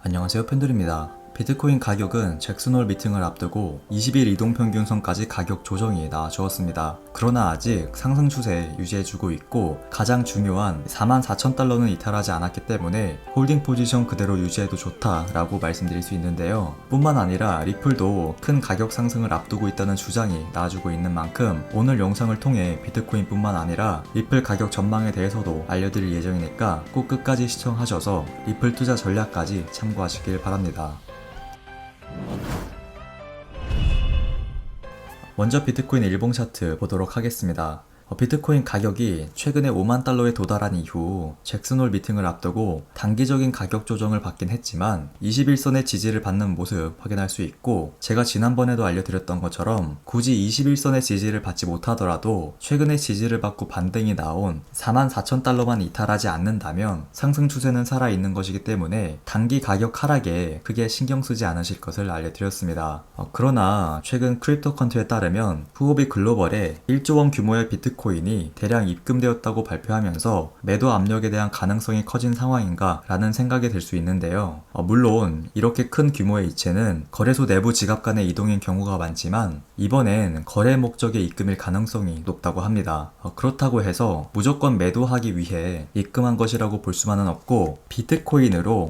안녕하세요, 팬들입니다. 비트코인 가격은 잭슨홀 미팅을 앞두고 20일 이동평균선까지 가격 조정이 나와주었습니다. 그러나 아직 상승 추세 유지해주고 있고 가장 중요한 44,000달러는 이탈하지 않았기 때문에 홀딩 포지션 그대로 유지해도 좋다라고 말씀드릴 수 있는데요. 뿐만 아니라 리플도 큰 가격 상승을 앞두고 있다는 주장이 나와주고 있는 만큼 오늘 영상을 통해 비트코인 뿐만 아니라 리플 가격 전망에 대해서도 알려드릴 예정이니까 꼭 끝까지 시청하셔서 리플 투자 전략까지 참고하시길 바랍니다. 먼저 비트코인 일봉 차트 보도록 하겠습니다. 비트코인 가격이 최근에 5만 달러에 도달한 이후 잭슨홀 미팅을 앞두고 단기적인 가격 조정을 받긴 했지만 21선의 지지를 받는 모습 확인할 수 있고, 제가 지난번에도 알려드렸던 것처럼 굳이 21선의 지지를 받지 못하더라도 최근에 지지를 받고 반등이 나온 44,000달러만 이탈하지 않는다면 상승 추세는 살아있는 것이기 때문에 단기 가격 하락에 크게 신경 쓰지 않으실 것을 알려드렸습니다. 그러나 최근 크립토 컨트에 따르면 후오비 글로벌에 1조 원 규모의 비트코인이 대량 입금되었다고 발표하면서 매도 압력에 대한 가능성이 커진 상황인가 라는 생각이 들 수 있는데요. 물론 이렇게 큰 규모의 이체는 거래소 내부 지갑 간의 이동인 경우가 많지만 이번엔 거래 목적의 입금일 가능성이 높다고 합니다. 그렇다고 해서 무조건 매도하기 위해 입금한 것이라고 볼 수만은 없고, 비트코인으로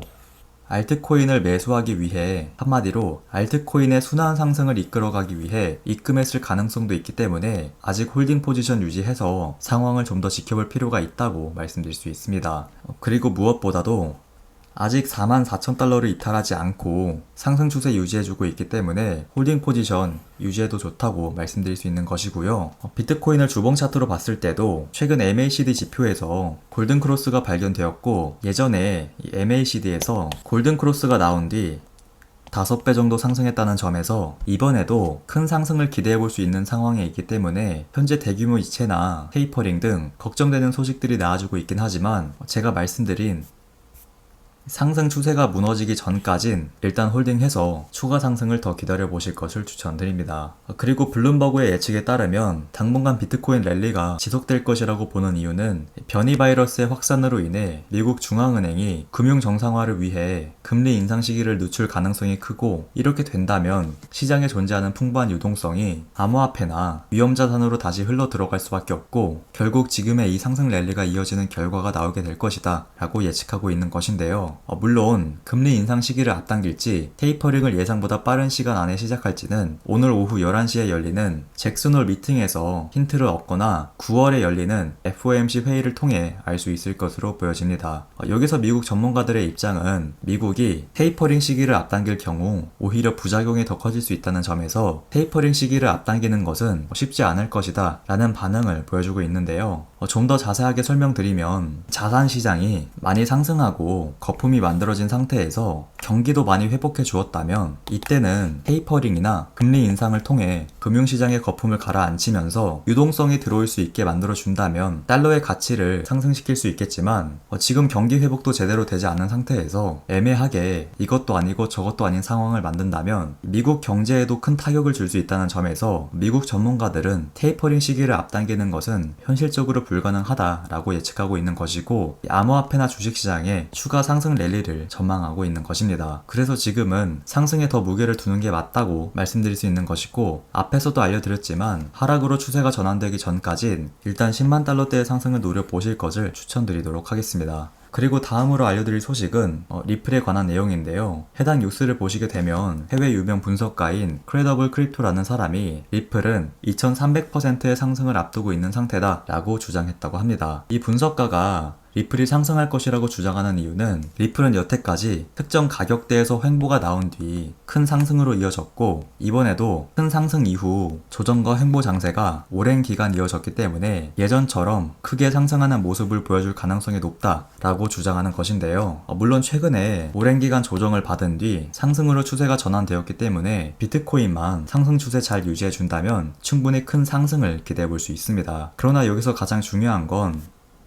알트코인을 매수하기 위해, 한마디로 알트코인의 순환 상승을 이끌어가기 위해 입금했을 가능성도 있기 때문에 아직 홀딩 포지션 유지해서 상황을 좀 더 지켜볼 필요가 있다고 말씀드릴 수 있습니다. 그리고 무엇보다도 아직 44,000달러를 이탈하지 않고 상승 추세 유지해주고 있기 때문에 홀딩 포지션 유지해도 좋다고 말씀드릴 수 있는 것이고요. 비트코인을 주봉 차트로 봤을 때도 최근 MACD 지표에서 골든 크로스가 발견되었고, 예전에 이 MACD에서 골든 크로스가 나온 뒤 5배 정도 상승했다는 점에서 이번에도 큰 상승을 기대해 볼 수 있는 상황에 있기 때문에 현재 대규모 이체나 테이퍼링 등 걱정되는 소식들이 나와주고 있긴 하지만, 제가 말씀드린 상승 추세가 무너지기 전까진 일단 홀딩해서 추가 상승을 더 기다려 보실 것을 추천드립니다. 그리고 블룸버그의 예측에 따르면 당분간 비트코인 랠리가 지속될 것이라고 보는 이유는 변이 바이러스의 확산으로 인해 미국 중앙은행이 금융 정상화를 위해 금리 인상 시기를 늦출 가능성이 크고, 이렇게 된다면 시장에 존재하는 풍부한 유동성이 암호화폐나 위험자산으로 다시 흘러 들어갈 수밖에 없고 결국 지금의 이 상승 랠리가 이어지는 결과가 나오게 될 것이다 라고 예측하고 있는 것인데요. 물론 금리 인상 시기를 앞당길지 테이퍼링을 예상보다 빠른 시간 안에 시작할지는 오늘 오후 11시에 열리는 잭슨홀 미팅에서 힌트를 얻거나 9월에 열리는 FOMC 회의를 통해 알 수 있을 것으로 보여집니다. 여기서 미국 전문가들의 입장은 미국이 테이퍼링 시기를 앞당길 경우 오히려 부작용이 더 커질 수 있다는 점에서 테이퍼링 시기를 앞당기는 것은 쉽지 않을 것이다 라는 반응을 보여주고 있는데요. 좀 더 자세하게 설명드리면 자산 시장이 많이 상승하고 거품이 만들어진 상태에서 경기도 많이 회복해 주었다면 이때는 테이퍼링이나 금리 인상을 통해 금융시장의 거품을 가라앉히면서 유동성이 들어올 수 있게 만들어 준다면 달러의 가치를 상승시킬 수 있겠지만, 지금 경기 회복도 제대로 되지 않은 상태에서 애매하게 이것도 아니고 저것도 아닌 상황을 만든다면 미국 경제에도 큰 타격을 줄 수 있다는 점에서 미국 전문가들은 테이퍼링 시기를 앞당기는 것은 현실적으로 불가능하다라고 예측하고 있는 것이고, 암호화폐나 주식시장에 추가 상승 랠리를 전망하고 있는 것입니다. 그래서 지금은 상승에 더 무게를 두는 게 맞다고 말씀드릴 수 있는 것이고, 앞에서도 알려드렸지만 하락으로 추세가 전환되기 전까진 일단 10만 달러대의 상승을 노려보실 것을 추천드리도록 하겠습니다. 그리고 다음으로 알려드릴 소식은 리플에 관한 내용인데요. 해당 뉴스를 보시게 되면 해외 유명 분석가인 크레더블 크립토라는 사람이 리플은 2300%의 상승을 앞두고 있는 상태다 라고 주장했다고 합니다. 이 분석가가 리플이 상승할 것이라고 주장하는 이유는 리플은 여태까지 특정 가격대에서 횡보가 나온 뒤 큰 상승으로 이어졌고, 이번에도 큰 상승 이후 조정과 횡보 장세가 오랜 기간 이어졌기 때문에 예전처럼 크게 상승하는 모습을 보여줄 가능성이 높다라고 주장하는 것인데요. 물론 최근에 오랜 기간 조정을 받은 뒤 상승으로 추세가 전환되었기 때문에 비트코인만 상승 추세 잘 유지해준다면 충분히 큰 상승을 기대해 볼 수 있습니다. 그러나 여기서 가장 중요한 건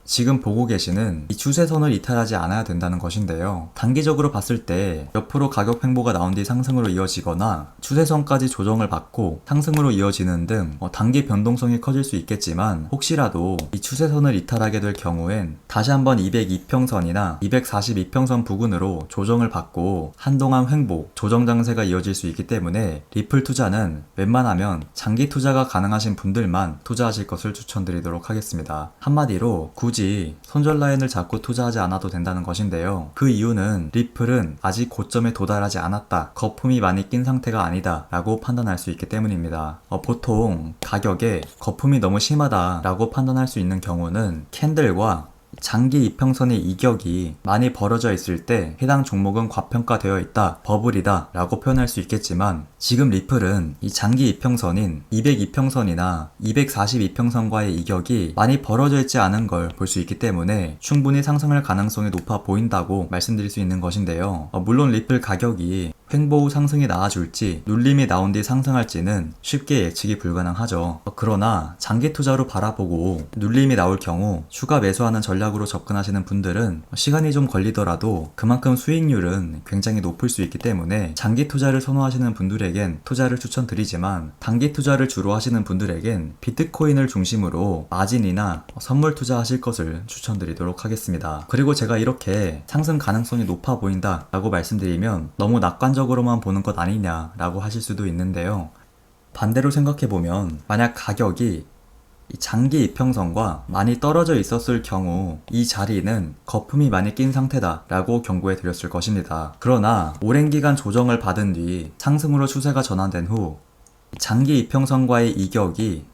지금 보고 계시는 이 추세선을 이탈하지 않아야 된다는 것인데요. 단기적으로 봤을 때 옆으로 가격 횡보가 나온 뒤 상승으로 이어지거나 추세선까지 조정을 받고 상승으로 이어지는 등 단기 변동성이 커질 수 있겠지만, 혹시라도 이 추세선을 이탈하게 될 경우엔 다시 한번 202평선이나 242평선 부근으로 조정을 받고 한동안 횡보, 조정 장세가 이어질 수 있기 때문에 리플 투자는 웬만하면 장기 투자가 가능하신 분들만 투자하실 것을 추천드리도록 하겠습니다. 한마디로 굳이 손절 라인을 잡고 투자하지 않아도 된다는 것인데요. 그 이유는 리플은 아직 고점에 도달하지 않았다, 거품이 많이 낀 상태가 아니다 라고 판단할 수 있기 때문입니다. 보통 가격에 거품이 너무 심하다 라고 판단할 수 있는 경우는 캔들과 장기 이평선의 이격이 많이 벌어져 있을 때 해당 종목은 과평가되어 있다, 버블이다 라고 표현할 수 있겠지만, 지금 리플은 이 장기 이평선인 202평선이나 242평선과의 이격이 많이 벌어져 있지 않은 걸 볼 수 있기 때문에 충분히 상승할 가능성이 높아 보인다고 말씀드릴 수 있는 것인데요. 물론 리플 가격이 횡보 후 상승이 나와줄지 눌림이 나온 뒤 상승할지는 쉽게 예측이 불가능하죠. 그러나 장기 투자로 바라보고 눌림이 나올 경우 추가 매수하는 전략으로 접근하시는 분들은 시간이 좀 걸리더라도 그만큼 수익률은 굉장히 높을 수 있기 때문에 장기 투자를 선호하시는 분들에겐 투자를 추천드리지만, 단기 투자를 주로 하시는 분들에겐 비트코인을 중심으로 마진이나 선물 투자하실 것을 추천드리도록 하겠습니다. 그리고 제가 이렇게 상승 가능성이 높아 보인다 라고 말씀드리면 너무 낙관적으로만 보는 것 아니냐 라고 하실 수도 있는데요. 반대로 생각해보면 만약 가격이 이 장기 이평선과 많이 떨어져 있었을 경우 이 자리는 거품이 많이 낀 상태다 라고 경고해 드렸을 것입니다. 그러나 오랜 기간 조정을 받은 뒤 상승으로 추세가 전환된 후 장기 이평선과의 이격이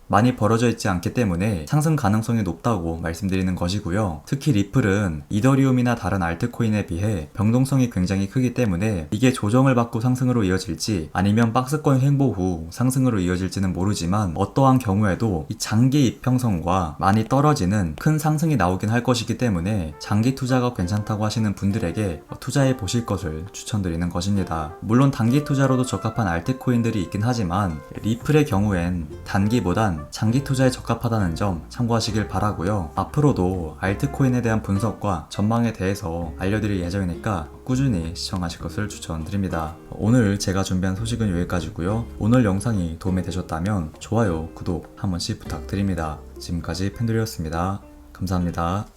많이 벌어져 있지 않기 때문에 상승 가능성이 높다고 말씀드리는 것이고요. 특히 리플은 이더리움이나 다른 알트코인에 비해 변동성이 굉장히 크기 때문에 이게 조정을 받고 상승으로 이어질지 아니면 박스권 횡보 후 상승으로 이어질지는 모르지만, 어떠한 경우에도 이 장기 이평선과 많이 떨어지는 큰 상승이 나오긴 할 것이기 때문에 장기 투자가 괜찮다고 하시는 분들에게 투자해 보실 것을 추천드리는 것입니다. 물론 단기 투자로도 적합한 알트코인들이 있긴 하지만 리플의 경우엔 단기보단 장기 투자에 적합하다는 점 참고하시길 바라고요. 앞으로도 알트코인에 대한 분석과 전망에 대해서 알려드릴 예정이니까 꾸준히 시청하실 것을 추천드립니다. 오늘 제가 준비한 소식은 여기까지고요. 오늘 영상이 도움이 되셨다면 좋아요, 구독 한 번씩 부탁드립니다. 지금까지 펜돌이었습니다. 감사합니다.